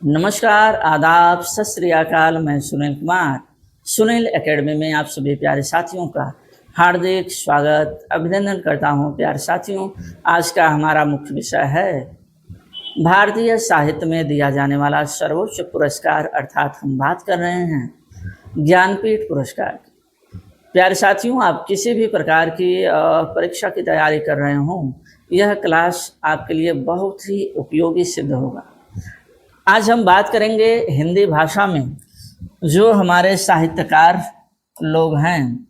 नमस्कार, आदाब, सत श्री अकाल। मैं सुनील कुमार सुनील एकेडमी में आप सभी प्यारे साथियों का हार्दिक स्वागत अभिनंदन करता हूं। प्यारे साथियों, आज का हमारा मुख्य विषय है भारतीय साहित्य में दिया जाने वाला सर्वोच्च पुरस्कार, अर्थात हम बात कर रहे हैं ज्ञानपीठ पुरस्कार की। प्यारे साथियों, आप किसी भी प्रकार की परीक्षा की तैयारी कर रहे हों, यह क्लास आपके लिए बहुत ही उपयोगी सिद्ध होगा। आज हम बात करेंगे हिंदी भाषा में जो हमारे साहित्यकार लोग हैं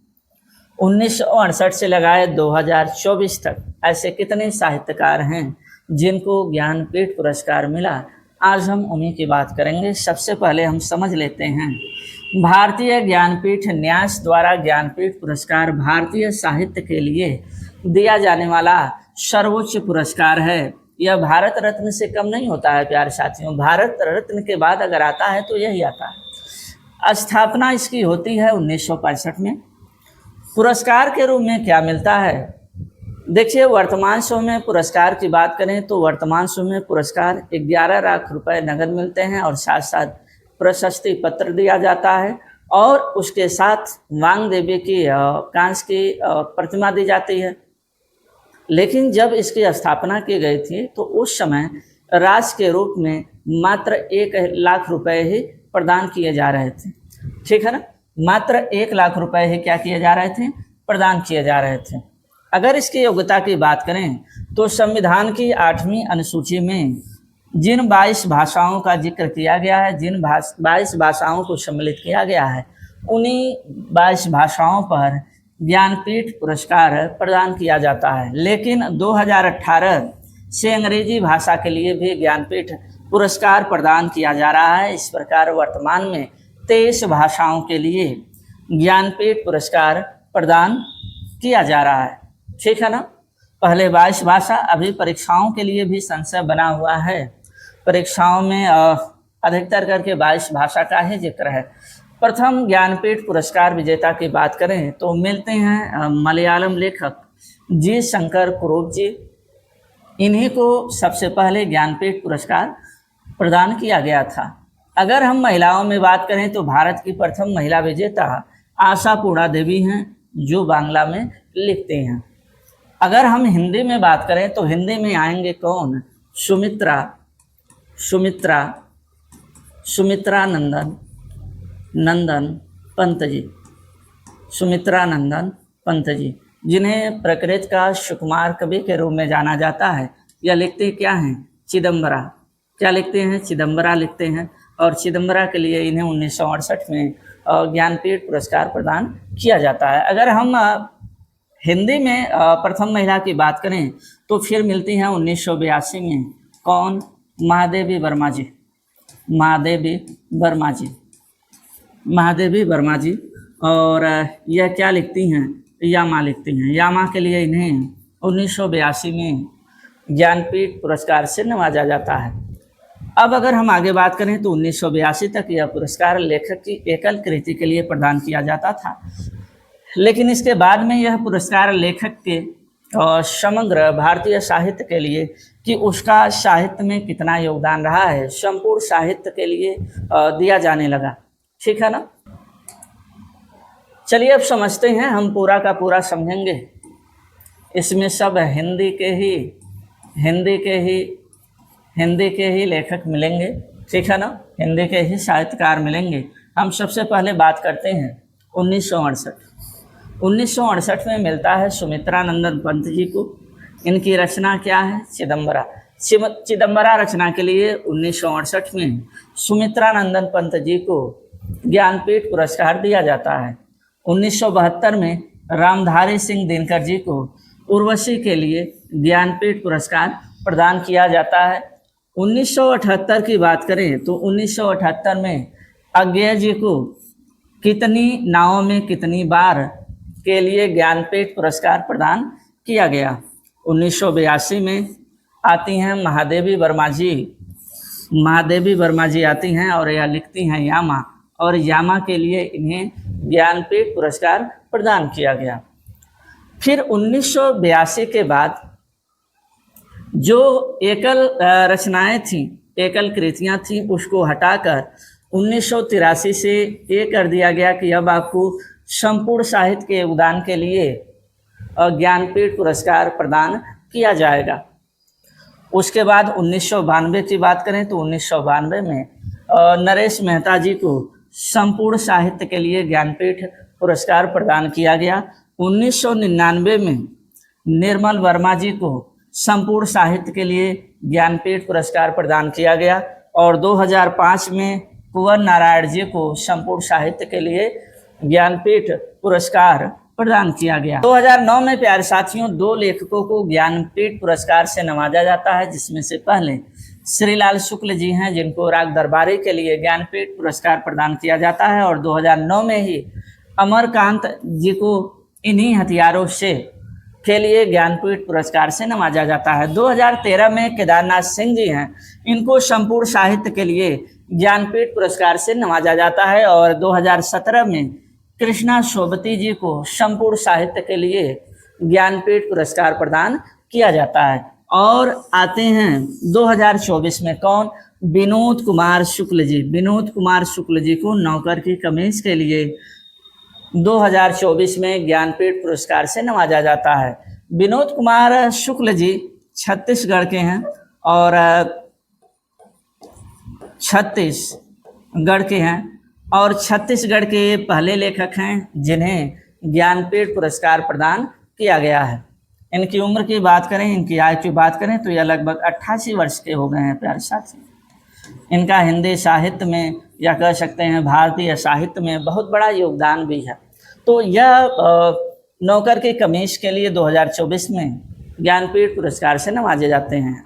1968 से लगाए 2024 तक ऐसे कितने साहित्यकार हैं जिनको ज्ञानपीठ पुरस्कार मिला। आज हम उन्हीं की बात करेंगे। सबसे पहले हम समझ लेते हैं भारतीय ज्ञानपीठ न्यास द्वारा ज्ञानपीठ पुरस्कार भारतीय साहित्य के लिए दिया जाने वाला सर्वोच्च पुरस्कार है। यह भारत रत्न से कम नहीं होता है। प्यारे साथियों, भारत रत्न के बाद अगर आता है तो यही आता है। स्थापना इसकी होती है 1965 में। पुरस्कार के रूप में क्या मिलता है? देखिए, वर्तमान समय में पुरस्कार की बात करें तो वर्तमान समय में पुरस्कार 11 लाख रुपए नगद मिलते हैं और साथ साथ प्रशस्ति पत्र दिया जाता है और उसके साथ वांग देवी की कांस्य की प्रतिमा दी जाती है। लेकिन जब इसकी स्थापना की गई थी तो उस समय राशि के रूप में मात्र 1 लाख रुपए ही प्रदान किए जा रहे थे। ठीक है ना, मात्र 1 लाख रुपए ही क्या किए जा रहे थे? प्रदान किए जा रहे थे। अगर इसकी योग्यता की बात करें तो संविधान की 8वीं अनुसूची में जिन 22 भाषाओं का जिक्र किया गया है, जिन 22 भाषाओं को सम्मिलित किया गया है, उन्हीं 22 भाषाओं पर ज्ञानपीठ पुरस्कार प्रदान किया जाता है। लेकिन 2018 से अंग्रेजी भाषा के लिए भी ज्ञानपीठ पुरस्कार प्रदान किया जा रहा है। इस प्रकार वर्तमान में 23 भाषाओं के लिए ज्ञानपीठ पुरस्कार प्रदान किया जा रहा है। ठीक है ना, पहले 22 भाषा, अभी परीक्षाओं के लिए भी संशय बना हुआ है। परीक्षाओं में अधिकतर करके 22 भाषा का ही जिक्र है। प्रथम ज्ञानपीठ पुरस्कार विजेता की बात करें तो मिलते हैं मलयालम लेखक जी शंकर कुरूप जी। इन्हीं को सबसे पहले ज्ञानपीठ पुरस्कार प्रदान किया गया था। अगर हम महिलाओं में बात करें तो भारत की प्रथम महिला विजेता आशापूर्णा देवी हैं, जो बांग्ला में लिखते हैं। अगर हम हिंदी में बात करें तो हिंदी में आएंगे कौन? सुमित्रा नंदन पंत जी। सुमित्रा नंदन पंत जी, जिन्हें प्रकृत का सुकुमार कवि के रूप में जाना जाता है। यह लिखते क्या हैं? चिदम्बरा। क्या लिखते हैं? चिदम्बरा लिखते हैं। और चिदम्बरा के लिए इन्हें 1968 में ज्ञानपीठ पुरस्कार प्रदान किया जाता है। अगर हम हिंदी में प्रथम महिला की बात करें तो फिर मिलती हैं 1982 में कौन? महादेवी वर्मा जी। और यह क्या लिखती हैं? यामा लिखती हैं। यामा के लिए इन्हें 1982 में ज्ञानपीठ पुरस्कार से नवाजा जाता है। अब अगर हम आगे बात करें तो 1982 तक यह पुरस्कार लेखक की एकल कृति के लिए प्रदान किया जाता था। लेकिन इसके बाद में यह पुरस्कार लेखक के समग्र भारतीय साहित्य के लिए कि उसका साहित्य में कितना योगदान रहा है, संपूर्ण साहित्य के लिए दिया जाने लगा। ठीक है ना। चलिए अब समझते हैं, हम पूरा का पूरा समझेंगे। इसमें सब हिंदी के ही लेखक मिलेंगे। ठीक है ना, हिंदी के ही साहित्यकार मिलेंगे। हम सबसे पहले बात करते हैं 1968 में मिलता है सुमित्रा नंदन पंत जी को। इनकी रचना क्या है? चिदम्बरा रचना के लिए 1968 में सुमित्रा नंदन पंत जी को ज्ञानपीठ पुरस्कार दिया जाता है। 1972 में रामधारी सिंह दिनकर जी को उर्वशी के लिए ज्ञानपीठ पुरस्कार प्रदान किया जाता है। 1978 की बात करें तो 1978 में अज्ञेय जी को कितनी नावों में कितनी बार के लिए ज्ञानपीठ पुरस्कार प्रदान किया गया। 1982 में आती हैं महादेवी वर्मा जी आती हैं और यह लिखती हैं यामा, और यामा के लिए इन्हें ज्ञानपीठ पुरस्कार प्रदान किया गया। फिर 1982 के बाद जो एकल रचनाएं थीं एकल कृतियाँ थीं उसको हटाकर 1983 से ये कर दिया गया कि अब आपको संपूर्ण साहित्य के योगदान के लिए ज्ञानपीठ पुरस्कार प्रदान किया जाएगा। उसके बाद 1992 की बात करें तो 1992 में नरेश मेहता जी को संपूर्ण साहित्य के लिए ज्ञानपीठ पुरस्कार प्रदान किया गया। 1999 में निर्मल वर्मा जी को संपूर्ण साहित्य के लिए ज्ञानपीठ पुरस्कार प्रदान किया गया और 2005 में कुंवर नारायण जी को संपूर्ण साहित्य के लिए ज्ञानपीठ पुरस्कार प्रदान किया गया। 2009 में प्यारे साथियों 2 लेखकों को ज्ञानपीठ पुरस्कार से नवाजा जाता है, जिसमें से पहले श्रीलाल शुक्ल जी हैं जिनको राग दरबारी के लिए ज्ञानपीठ पुरस्कार प्रदान किया जाता है और 2009 में ही अमरकांत जी को इन्हीं हथियारों से के लिए ज्ञानपीठ पुरस्कार से नवाजा जाता है। 2013 में केदारनाथ सिंह जी हैं, इनको संपूर्ण साहित्य के लिए ज्ञानपीठ पुरस्कार से नवाजा जाता है और 2017 में कृष्णा सोबती जी को संपूर्ण साहित्य के लिए ज्ञानपीठ पुरस्कार प्रदान किया जाता है। और आते हैं 2024 में कौन? विनोद कुमार शुक्ल जी। विनोद कुमार शुक्ल जी को नौकर की कमीज के लिए 2024 में ज्ञानपीठ पुरस्कार से नवाजा जाता है। विनोद कुमार शुक्ल जी छत्तीसगढ़ के हैं और छत्तीसगढ़ के पहले लेखक हैं जिन्हें ज्ञानपीठ पुरस्कार प्रदान किया गया है। इनकी उम्र की बात करें, इनकी आयु की बात करें तो यह लगभग 88 वर्ष के हो गए हैं प्यारे साथी। इनका हिंदी साहित्य में या कह सकते हैं भारतीय साहित्य में बहुत बड़ा योगदान भी है। तो यह नौकर की कमीज के लिए 2024 में ज्ञानपीठ पुरस्कार से नवाजे जाते हैं।